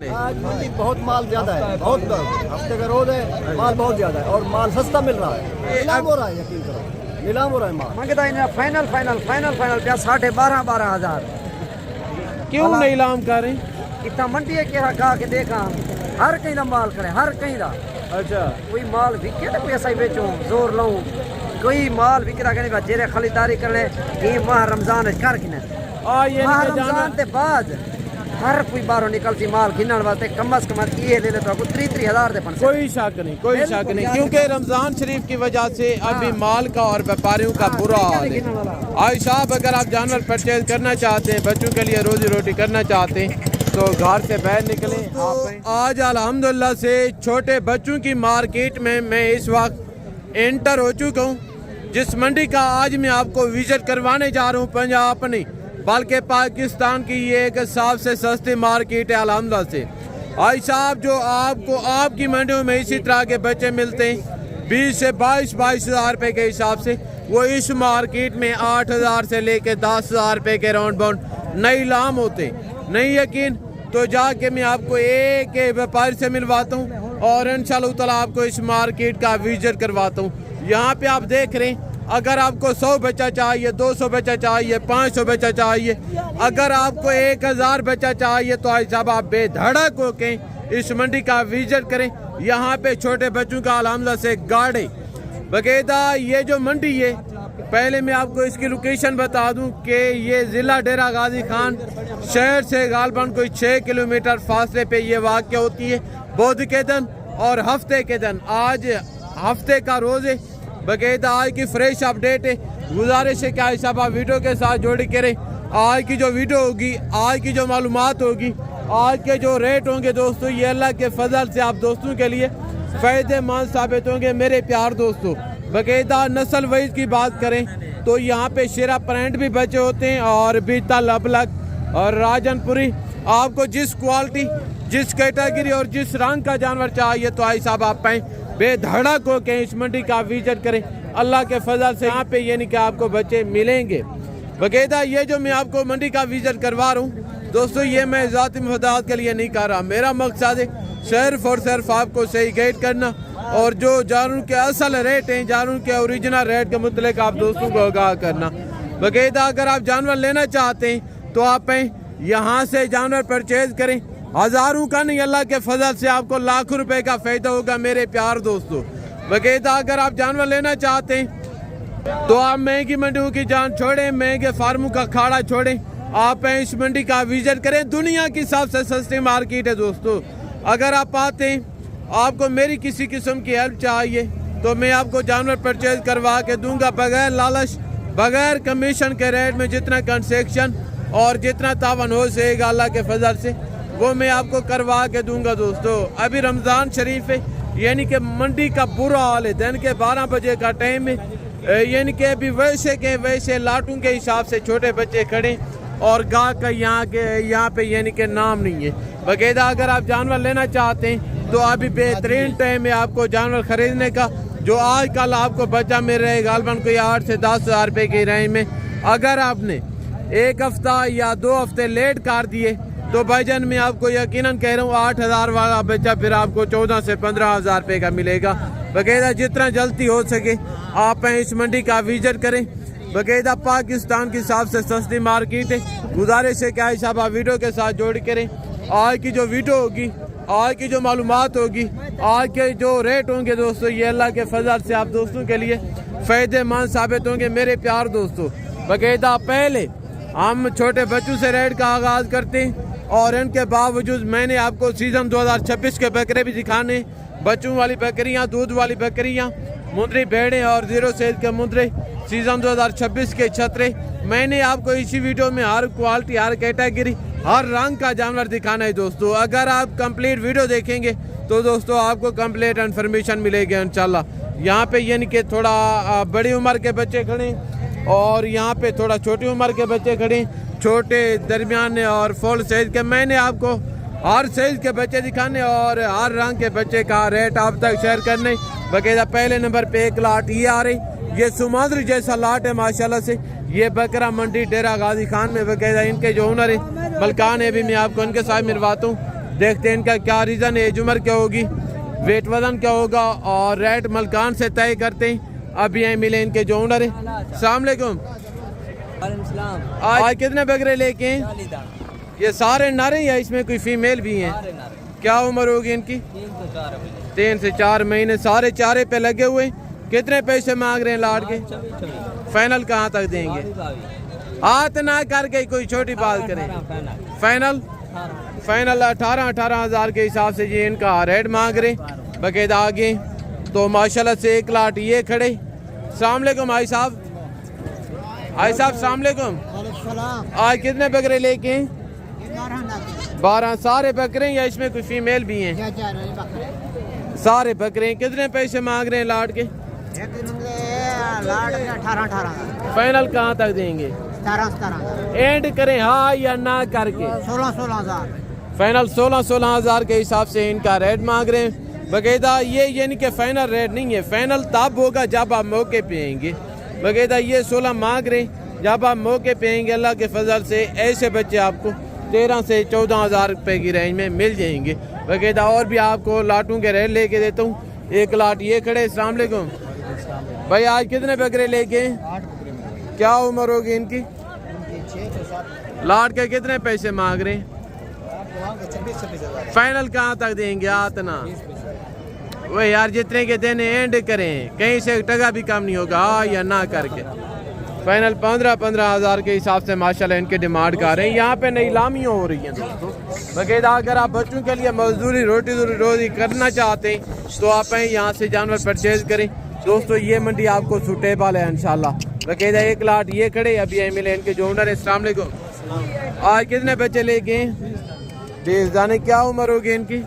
आज मंडी बहुत माल ज्यादा है, बहुत हफ्ते का रोज है, माल बहुत ज्यादा है और माल सस्ता मिल रहा है, नीलाम हो रहा है, यकीन करो नीलाम हो रहा है माल। मंगता है फाइनल फाइनल फाइनल फाइनल क्या 12,500 क्यों नीलाम कर रहे? इतना मंडी है क्या गा के देखा हर कहीं का माल करे, हर कहीं का। अच्छा, कोई माल बिके तो कोई ऐसा ही बेचूं जोर लाऊं, कोई माल बिक रहा नहीं जेरे खरीदारी करने ये माह रमजान कर किने माह रमजान के बाद हर कोई बाहरों निकलती माल गिनने वास्ते कम से कम ये ले लेता को 3,000 दे पन। कोई शक नहीं, कोई शक नहीं, क्योंकि रमजान शरीफ की वजह से अभी माल का और व्यापारियों का बुरा हाल है। आज साहब अगर आप जानवर परचेज करना चाहते हैं, बच्चों के लिए रोजी रोटी करना चाहते हैं तो घर से बाहर निकलें। आज अल्हम्दुलिल्लाह से छोटे बच्चों की मार्केट में मैं इस वक्त एंटर हो चुका हूँ, जिस मंडी का आज मैं आपको विजिट करवाने जा रहा हूँ पंजाब नहीं बल्कि पाकिस्तान की ये एक सबसे सस्ती मार्केट है अल्हम्दुलिल्लाह से। आज साहब जो आपको आपकी मंडियों में इसी तरह के बच्चे मिलते हैं 20 से 22 हज़ार रुपये के हिसाब से, वो इस मार्केट में 8,000 से लेके 10,000 रुपये के राउंड बाउंड नई लाम होते। नहीं यकीन तो जाके मैं आपको एक व्यापारी से मिलवाता हूँ और इंशाअल्लाह ताला आपको इस मार्केट का विजिट करवाता हूँ। यहाँ पे आप देख रहे हैं, अगर आपको 100 बच्चा चाहिए, 200 बच्चा चाहिए, 500 बच्चा चाहिए, अगर आपको 1,000 बच्चा चाहिए तो आज साहब आप बेधड़क होके इस मंडी का विजिट करें। यहाँ पे छोटे बच्चों का अल्हम्दुलिल्लाह से गाड़ी बकायदा ये जो मंडी है, पहले मैं आपको इसकी लोकेशन बता दूं कि ये ज़िला डेरा गाजी खान शहर से गालबन कोई 6 किलोमीटर फासले पे ये वाक़या होती है बुध के दिन और हफ्ते के दिन। आज हफ्ते का रोज़ है, बकायदा आज की फ्रेश अपडेट है। गुजारिश है कि आज साहब आप वीडियो के साथ जोड़ी करें। आज की जो वीडियो होगी, आज की जो मालूमात होगी, आज के जो रेट होंगे दोस्तों, ये अल्लाह के फजल से आप दोस्तों के लिए फ़ायदेमंद साबित होंगे। मेरे प्यार दोस्तों, बकायदा नस्ल वाइज की बात करें तो यहाँ पे शेरा प्रिंट भी बचे होते हैं और बीता लबलक और राजनपुरी। आपको जिस क्वालिटी, जिस कैटेगरी और जिस रंग का जानवर चाहिए तो आई साहब आप पाएँ बेधड़क हो के इस मंडी का विजिट करें। अल्लाह के फजल से यहाँ पे ये नहीं कि आपको बच्चे मिलेंगे। बकायदा ये जो मैं आपको मंडी का विजिट करवा रहा हूँ दोस्तों, ये मैं ज़ाती मफादात के लिए नहीं कर रहा। मेरा मकसद है सिर्फ और सिर्फ आपको सही गाइड करना और जो जानवरों के असल रेट हैं, जानवरों के ओरिजिनल रेट के मुतल्लिक आप दोस्तों को आगाह करना। बकायदा अगर आप जानवर लेना चाहते हैं तो आप यहाँ से जानवर परचेज करें। हज़ारों का नहीं, अल्लाह के फजल से आपको लाखों रुपए का फ़ायदा होगा मेरे प्यार दोस्तों। बकायदा अगर आप जानवर लेना चाहते हैं तो आप महंगी मंडियों की जान छोड़ें, महंगे फार्मों का खाड़ा छोड़ें, आप इस मंडी का विजिट करें। दुनिया की सबसे सस्ती मार्केट है दोस्तों। अगर आप आते हैं, आपको मेरी किसी किस्म की हेल्प चाहिए तो मैं आपको जानवर परचेज करवा के दूंगा बगैर लालच, बगैर कमीशन के रेट में। जितना कंसेक्शन और जितना तावन हो सकेगा अल्लाह के फजल से वो मैं आपको करवा के दूंगा दोस्तों। अभी रमज़ान शरीफ है, यानी कि मंडी का बुरा हाल है। दिन के 12 बजे का टाइम है, यानी कि अभी वैसे के वैसे लाटों के हिसाब से छोटे बच्चे खड़े और गाह का यहाँ पे यानी कि नाम नहीं है। बकायदा अगर आप जानवर लेना चाहते हैं तो अभी बेहतरीन टाइम है आपको जानवर खरीदने का। जो आज कल आपको बच्चा मिल रहा है गालबन कोई 8 से 10 हज़ार रुपये की रेंज में, अगर आपने एक हफ्ता या 2 हफ्ते लेट कर दिए तो भाईजान मैं आपको यकीनन कह रहा हूँ 8,000 वाला बच्चा फिर आपको 14 से 15 हज़ार रुपये का मिलेगा। बकायदा जितना जल्दी हो सके आप इस मंडी का विजिट करें। बकायदा पाकिस्तान की सबसे सस्ती मार्केट है। गुजारिश है कि आज साहब आप वीडियो के साथ जोड़ करें। आज की जो वीडियो होगी, आज की जो मालूमात होगी, आज के जो रेट होंगे दोस्तों, ये अल्लाह के फजल से आप दोस्तों के लिए फ़ायदेमंद साबित होंगे मेरे प्यार दोस्तों। बकायदा पहले हम छोटे बच्चों से रेट का आगाज़ करते हैं और इनके बावजूद मैंने आपको सीज़न 2026 के बकरे भी दिखाने, बच्चों वाली बकरियां, दूध वाली बकरियां, मुंदरी भेड़ें और 0 सेज के मुंदरे सीज़न 2026 के छतरे। मैंने आपको इसी वीडियो में हर क्वालिटी, हर कैटेगरी, हर रंग का जानवर दिखाना है दोस्तों। अगर आप कंप्लीट वीडियो देखेंगे तो दोस्तों आपको कंप्लीट इन्फॉर्मेशन मिलेगी इंशाल्लाह। यहाँ पे यानी कि थोड़ा बड़ी उम्र के बच्चे खड़े और यहाँ पे थोड़ा छोटी उम्र के बच्चे खड़े, छोटे, दरमियान और फुल साइज के। मैंने आपको हर साइज के बच्चे दिखाने और हर रंग के बच्चे का रेट आप तक शेयर करने। बकायदा पहले नंबर पे एक लाट ये आ रही, ये सुमाद्री जैसा लाट है माशाल्लाह से। ये बकरा मंडी डेरा गाजी खान में बकायदा इनके जो ओनर है मलकान है, भी मैं आपको इनके साथ मिलवाता हूँ। देखते हैं इनका क्या रीज़न है, एज उम्र क्या होगी, वेट वजन क्या होगा और रेट मलकान से तय करते हैं। अभी यहीं मिले इनके जो ओनर है। अस्सलाम वालेकुम। आज कितने बकरे लेके हैं? ये सारे नर हैं या इसमें कोई फीमेल भी हैं? क्या उम्र होगी इनकी? 3 से 4 महीने। सारे चारे पे लगे हुए। कितने पैसे मांग रहे हैं लाट के? फाइनल कहाँ तक देंगे? हाथ ना करके कोई छोटी बात करें। फाइनल 18 हज़ार के हिसाब से ये इनका रेट मांग रहे बकायदा आगे। तो माशाल्लाह से एक लाट ये खड़े। अस्सलाम वालेकुम भाई साहब। भाई साहब अस्सलाम वालेकुम। आज कितने बकरे लेके हैं? 12। सारे बकरे या इसमें कोई फीमेल भी हैं? सारे बकरे। कितने पैसे मांग रहे हैं लाट के? 18 फाइनल कहाँ तक देंगे? 17 एंड करें हाँ या ना करके? 16 हज़ार। फाइनल 16 हज़ार के हिसाब से इनका रेट मांग रहे हैं बकायदा। ये यानी कि फाइनल रेट नहीं है, फाइनल तब होगा जब आप मौके पे आएंगे। बकायदा ये 16 मांग रहे हैं, जब आप मौके पे आएंगे अल्लाह के फजल से ऐसे बच्चे आपको 13 से 14 हज़ार रुपये की रेंज में मिल जाएंगे बकायदा। और भी आपको लाटों के रेट लेके देता हूँ। एक लाट ये खड़े। अस्सलाम वालेकुम भाई। आज कितने बकरे लेके? 8 बकरे। क्या उम्र होगी इनकी? 6 से 7। लाट के कितने पैसे मांग रहे हैं? 26 फाइनल कहाँ तक देंगे? आतना वो यार जितने के देने एंड करें, कहीं से टका भी कम नहीं होगा हाँ या ना करके। फाइनल 15 हज़ार के हिसाब से माशाल्लाह इनके डिमांड कर रहे हैं। यहाँ पे नीलामियाँ हो रही हैं दोस्तों बकायदा। अगर आप बच्चों के लिए मजदूरी रोटी करना चाहते हैं तो आप यहाँ से जानवर परचेज करें दोस्तों। ये मंडी आपको सूटेबल है इंशाल्लाह बकायदा। एक लाट ये खड़े। अभी यहीं मिले इनके जो ओनर है। अस्सलाम वालेकुम। आज कितने बच्चे लेके हैं? 20 जाने। क्या उम्र होगी इनकी?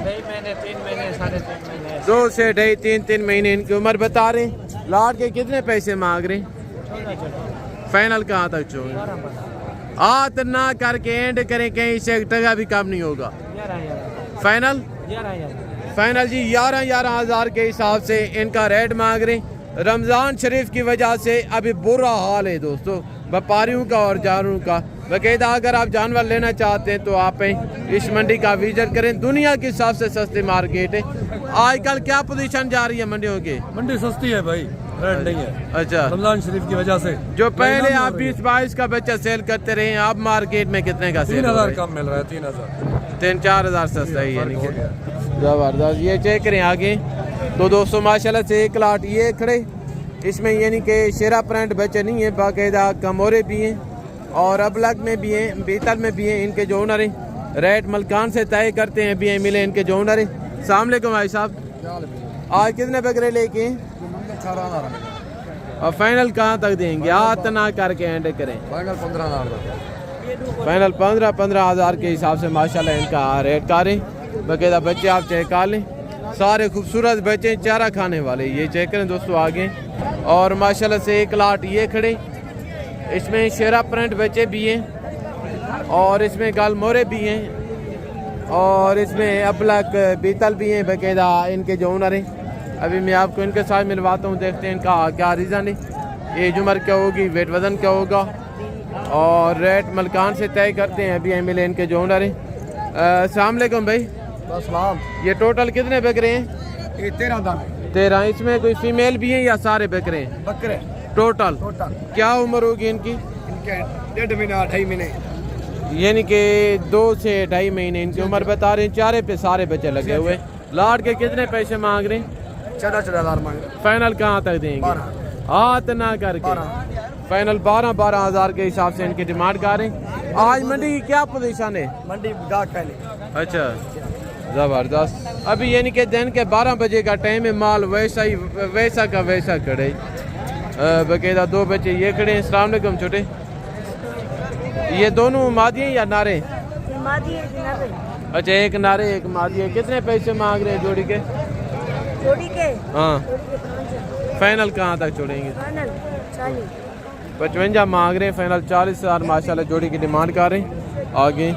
3 महीने 3.5 महीने। 2 से 2.5 3 महीने इनकी उम्र बता रहे हैं। लाट के कितने पैसे मांग रहे हैं? फाइनल कहाँ तक छोड़ेंगे? हाथ ना करके एंड करें, कहीं से टका भी कम नहीं होगा। फाइनल जी 11 हज़ार के हिसाब से इनका रेट मांग रहे हैं। रमज़ान शरीफ की वजह से अभी बुरा हाल है दोस्तों व्यापारियों का और जानवरों का बकायदा। अगर आप जानवर लेना चाहते हैं तो आप इस मंडी का विजिट करें। दुनिया की सबसे सस्ती मार्केट है। आजकल क्या पोजीशन जा रही है मंडियों की? मंडी सस्ती है भाई, रेट नहीं है। अच्छा, रमजान शरीफ की वजह से जो पहले आप 20-22 का बच्चा सेल करते रहे, आप मार्केट में कितने का सेल? 3000 कम मिल रहा है। 3000 3-4 हज़ार सस्ता ही यानी कि जबरदस्त। ये चेक करें आगे। तो दोस्तों माशाल्लाह से एक लाट ये खड़े। इसमें यानी कि शेरा प्रिंट बच्चे नहीं है, बाकायदा कमोरे भी हैं और अबलग में भी हैं, बीतल में भी हैं। इनके जो ओनर हैं रेट मलकान से तय करते हैं। भी मिले इनके जो ओनर हैं। अस्सलाम वालेकुम भाई साहब। आज कितने बकरे लेके हैं? और फाइनल कहाँ तक देंगे? हाथ ना करके एंड करें। फाइनल 15 हज़ार के हिसाब से माशाल्लाह इनका रेट करें बाकायदा। बच्चे आप चेक कर लें, सारे खूबसूरत बच्चे चारा खाने वाले। ये चेक करें दोस्तों आगे। और माशाल्लाह से एक लाट ये खड़े। इसमें शेरा प्रिंट बच्चे भी हैं और इसमें गाल मोरे भी हैं और इसमें अबलक बीतल भी हैं बाकायदा। इनके जो ओनर हैं अभी मैं आपको इनके साथ मिलवाता हूँ। देखते हैं इनका क्या रीज़न है, एज उम्र क्या होगी, वेट वज़न क्या होगा और रेट मलकान से तय करते हैं। अभी मिले इनके जो ओनर हैं। अस्सलाम वालेकुम भाई। अस्सलाम। ये टोटल कितने बकरे हैं? ये 13 दाने। 13। इसमें कोई फीमेल भी हैं या सारे बकरे हैं? बकरे टोटल। टोटल क्या उम्र होगी इनकी? इनके 1.5 महीने 2.5 महीने यानी कि 2 से 2.5 महीने इनकी उम्र बता रहे हैं। चारे पे सारे बच्चे लगे हुए। लाट के कितने पैसे मांग रहे हैं? 14 हज़ार मांग रहे। फाइनल कहाँ तक देंगे? 12। हाथ ना करके फाइनल 12 हज़ार के हिसाब से इनकी डिमांड कर रहे हैं। आज मंडी की क्या पोजीशन है? मंडी गाहक पहले। अच्छा, ज़बरदस्त। अभी यानी कि दिन के 12 बजे का टाइम है। माल वैसा का वैसा खड़े बाकायदा। 2 बच्चे ये खड़े हैं। अस्सलाम वालेकुम छोटे। ये दोनों मादी हैं या नारे? मादी है कि नारे? अच्छा, एक नारे एक मादी है। कितने पैसे मांग रहे हैं जोड़ी के? जोड़ी के? हाँ। जोड़ी के 5। फाइनल कहाँ तक छोड़ेंगे? फाइनल 40। 55 मांग रहे हैं। फाइनल 40 हज़ार माशाल्लाह जोड़ी की डिमांड कर रहे हैं आगे।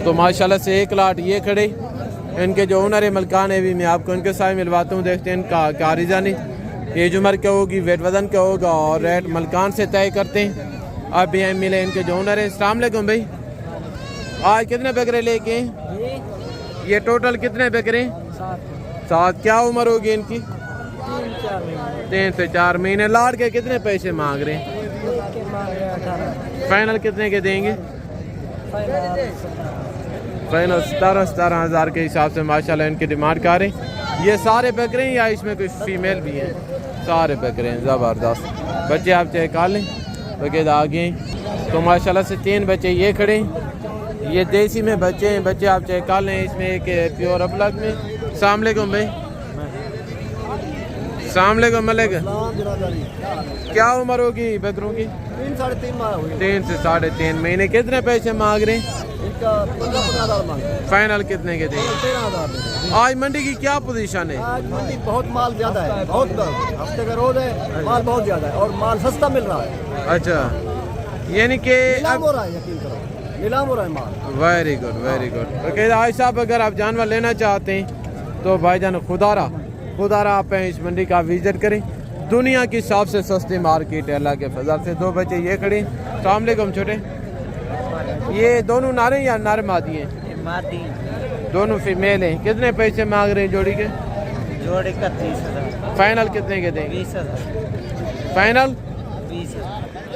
तो माशाल्लाह से एक लाट ये खड़े। इनके जो ओनर है मलकान है, भी मैं आपको इनके साथ मिलवाता हूँ। देखते हैं इनका क्या रीज़न है, एज उम्र क्या होगी, वेट वज़न क्या होगा और रेट मलकान से तय करते हैं। अब भी मिले इनके जो ओनर है। अस्सलाम वालेकुम भाई। आज कितने बकरे लेके? ये टोटल कितने बकरे? 7। क्या उम्र होगी इनकी? 3 से 4 महीने। लाड़ के कितने पैसे मांग रहे हैं? फाइनल कितने के देंगे? फाइनल 17,000 के हिसाब से माशाल्लाह इनकी डिमांड कर रहे हैं। ये सारे बकरे हैं या इसमें कुछ फीमेल भी हैं? सारे बकरे हैं, ज़बरदस्त। बच्चे आप चेक कर लें बगैर आगे। तो माशाल्लाह से 3 बच्चे ये खड़े हैं। ये देसी में बच्चे हैं, बच्चे आप चेक कर लें। इसमें एक प्योर अपलग में। अस्सलाम वालेकुम भाई। अस्सलाम वालेकुम मलिक। क्या उम्र होगी बकरों की? 3 साढ़े 3 माह हुई। 3 से 3.5 महीने। कितने पैसे मांग रहे हैं? इनका 15,000 मांग रहे हैं। फाइनल कितने के देंगे? 13,000 दे देंगे। आज मंडी की क्या पोजीशन है? आज मंडी बहुत माल ज्यादा है, बहुत हफ्ते का रोज है, माल बहुत ज्यादा है और माल सस्ता मिल रहा है। अच्छा, यानी कि नीलाम हो रहा है, यकीन करो नीलाम हो रहा है माल। Very good very good. Okay आज साहब, अगर आप जानवर लेना चाहते हैं तो भाईजान खुदारा आप इस मंडी का विजिट करें। दुनिया की सबसे सस्ती मार्केट है अल्लाह के फजल से। 2 बच्चे ये खड़े। अस्सलाम वालेकुम छोटे। ये दोनों नारे या नर मादी हैं? दोनों फीमेल हैं। कितने पैसे मांग रहे हैं जोड़ी के? जोड़ी का 30,000। फाइनल कितने के देंगे? 20,000। फाइनल 20,000।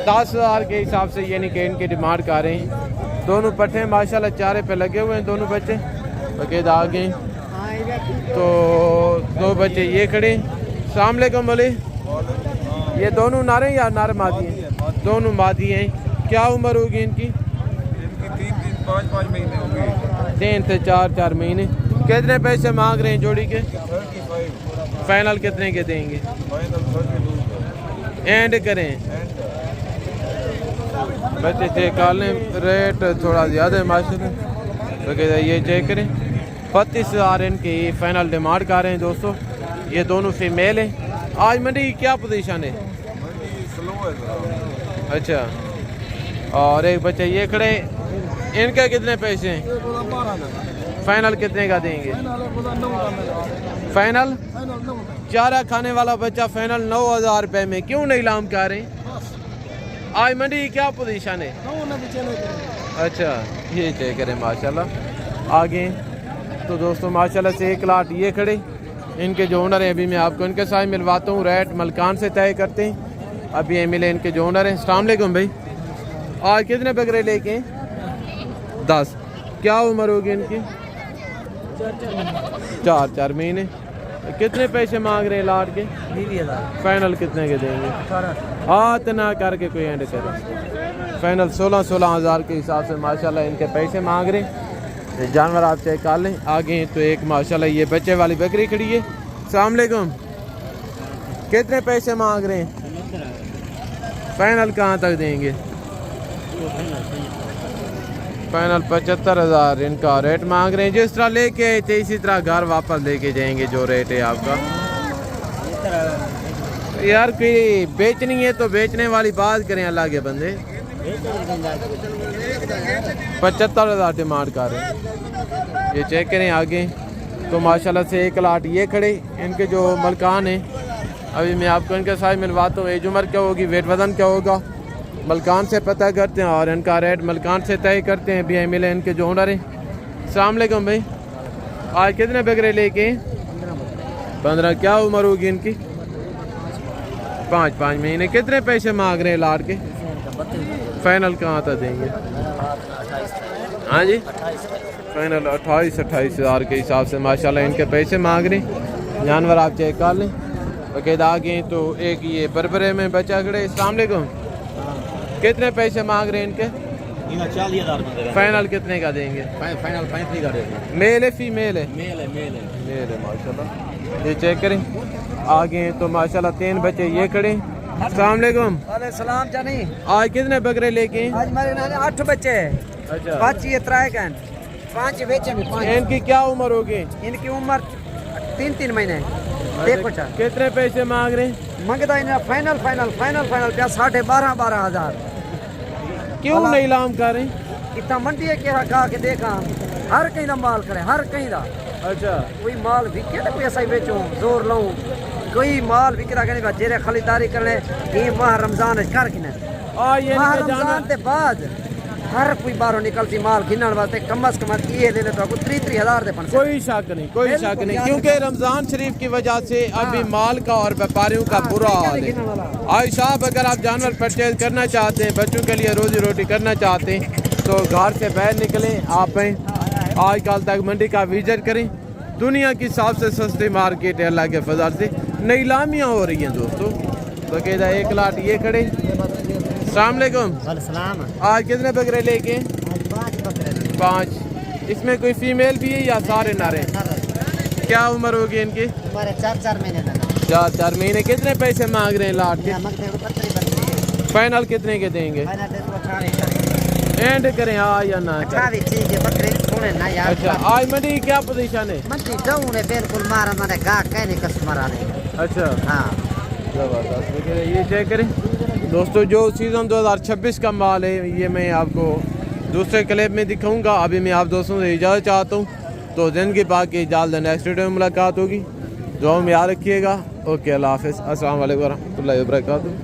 10,000 के हिसाब से यानी कि इनकी डिमांड कर रहे हैं। दोनों पट्टे माशाल्लाह चारे पे लगे हुए हैं दोनों बच्चे। बकेदा आगे तो 2 बच्चे ये खड़े। अस्सलाम वालेकुम बोले। ये दोनों नारे या नर मादी हैं? दोनों मादी हैं। क्या उम्र होगी इनकी? 3-5 महीने होंगे। 3 से 4 महीने। कितने पैसे मांग रहे हैं जोड़ी के? 35। फाइनल कितने के देंगे? एंड करें बच्चे चेक कर लें। रेट थोड़ा ज़्यादा है माशाल्लाह। तो ये चेक करें। 35,000 इनकी फाइनल डिमांड कर रहे हैं दोस्तों। ये दोनों फीमेल हैं। आज मंडी की क्या पोजीशन है? अच्छा, और एक बच्चे ये खड़े। इनके कितने पैसे हैं? फाइनल कितने का देंगे? फाइनल चारा खाने वाला बच्चा फाइनल 9,000 रुपये में। क्यों नहीं लाम कर रहे? आज मंडी की क्या पोजीशन है? अच्छा, ये चेक करें माशाल्लाह। आगे तो दोस्तों माशाल्लाह से 1 लाट ये खड़े। इनके जो ओनर हैं अभी मैं आपको इनके साथ मिलवाता हूँ। रेट मलकान से तय करते हैं। अभी ये मिले इनके जो ओनर हैं। अस्सलाम वालेकुम भाई। आज कितने बकरे लेके? 10। क्या उम्र होगी इनकी? 4 महीने। कितने पैसे मांग रहे हैं लाट के? 20,000। फाइनल कितने के देंगे? 18। हाथ ना करके कोई एंड करे। फाइनल 16,000 के हिसाब से माशाल्लाह इनके पैसे मांग रहे हैं। जानवर आप चेक कर लें। आगे तो एक माशाल्लाह ये बच्चे वाली बकरी खड़ी है। अस्सलाम वालेकुम। कितने पैसे मांग रहे हैं? फाइनल कहाँ तक देंगे? फाइनल 75,000 इनका रेट मांग रहे हैं। जिस तरह लेके आए थे इसी तरह घर वापस लेके जाएंगे जो रेट है आपका। यार कोई बेचनी है तो बेचने वाली बात करें अल्लाह के बंदे। 75,000 डिमांड कर रहे हैं। ये चेक करें आगे तो माशाल्लाह से 1 लाट ये खड़े। इनके जो मलकान हैं अभी मैं आपको इनके साथ मिलवाता हूँ। एज उम्र क्या होगी, वेट वजन क्या होगा, मलकान से पता करते हैं और इनका रेट मलकान से तय करते हैं। भी मिले इनके जो ओनर हैं। अस्सलाम वालेकुम भाई। आज कितने बकरे लेके? 15। क्या उम्र होगी इनकी? 5 महीने। कितने पैसे मांग रहे हैं लाट के? फाइनल कहाँ तक देंगे? हाँ जी, फाइनल 28,000 के हिसाब से माशाल्लाह इनके पैसे मांग रहे हैं। जानवर आप चेक कर लें। बकायदा आगे तो एक ये बरबरे में बचा खड़े। अस्सलाम वालेकुम। कितने पैसे मांग रहे हैं इनके? 40,000। फाइनल कितने का देंगे? फाइनल 35 का देंगे। मेल है फीमेल है? मेल है। माशाल्लाह। ये चेक करें। आगे तो माशाल्लाह 3 बच्चे ये खड़े। अस्सलाम वालेकुम। वाले सलाम जानी। आज कितने बकरे लेके? आज हमारे नाने 8 बच्चे हैं। अच्छा, 5 ये त्राय का 5 बेचे में 5। इनकी क्या उम्र होगी? इनकी उम्र 3 महीने। देखो चार कितने पैसे मांग रहे हैं? मंगता इन्हें फाइनल क्या 12,500। क्यों नहीं लाम कर रहे? कितना मंडी है क्या गा के देखा। हर कहीं का माल करे, हर कहीं का। अच्छा, कोई माल बिके तो कोई ऐसा ही बेचो जोर लाऊं। कोई माल बिकरा कहने जेरे खरीदारी करने ये माह रमजान कर किने ये माह रमजान के बाद हर कोई बाहरों निकलती माल गिनने वास्ते कम से कम ये ले तो 3-3 दे पन कोई शक नहीं, कोई शक नहीं, क्योंकि रमजान शरीफ की वजह से अभी माल का और व्यापारियों का बुरा हाल है। आज साहब अगर आप जानवर परचेज करना चाहते हैं, बच्चों के लिए रोजी रोटी करना चाहते हैं, तो घर से बाहर निकलें, आप आजकल तक मंडी का विजिट करें। दुनिया की सबसे सस्ती मार्केट है अल्लाह के फजल से। नीलामियाँ हो रही हैं दोस्तों, तो कहता 1 लाख ये खड़े। अस्सलाम वालेकुम। आज कितने बकरे लेके? 5। इसमें कोई फीमेल भी है या सारे नारे? क्या उम्र होगी इनकी? 4 महीने 4 महीने। कितने पैसे मांग रहे हैं लाट के? फाइनल कितने के देंगे? एंड करें हाँ या ना करें? अच्छा, आज मंडी की क्या पोजीशन है? बिल्कुल मारा मैंने गा कहने कस्टमर आ रहे। अच्छा हाँ जबरदस्त। ये चेक करें दोस्तों, जो सीज़न 2026 का माल है ये मैं आपको दूसरे क्लिप में दिखाऊंगा। अभी मैं आप दोस्तों से इजाज़त चाहता हूँ, तो ज़िंदगी बाकी जल्द नेक्स्ट वीडियो में मुलाकात होगी। दुआ में याद रखिएगा। ओके, अल्लाह हाफ़िज़। अस्सलाम वालेकुम व रहमतुल्लाहि व बरकातुहू।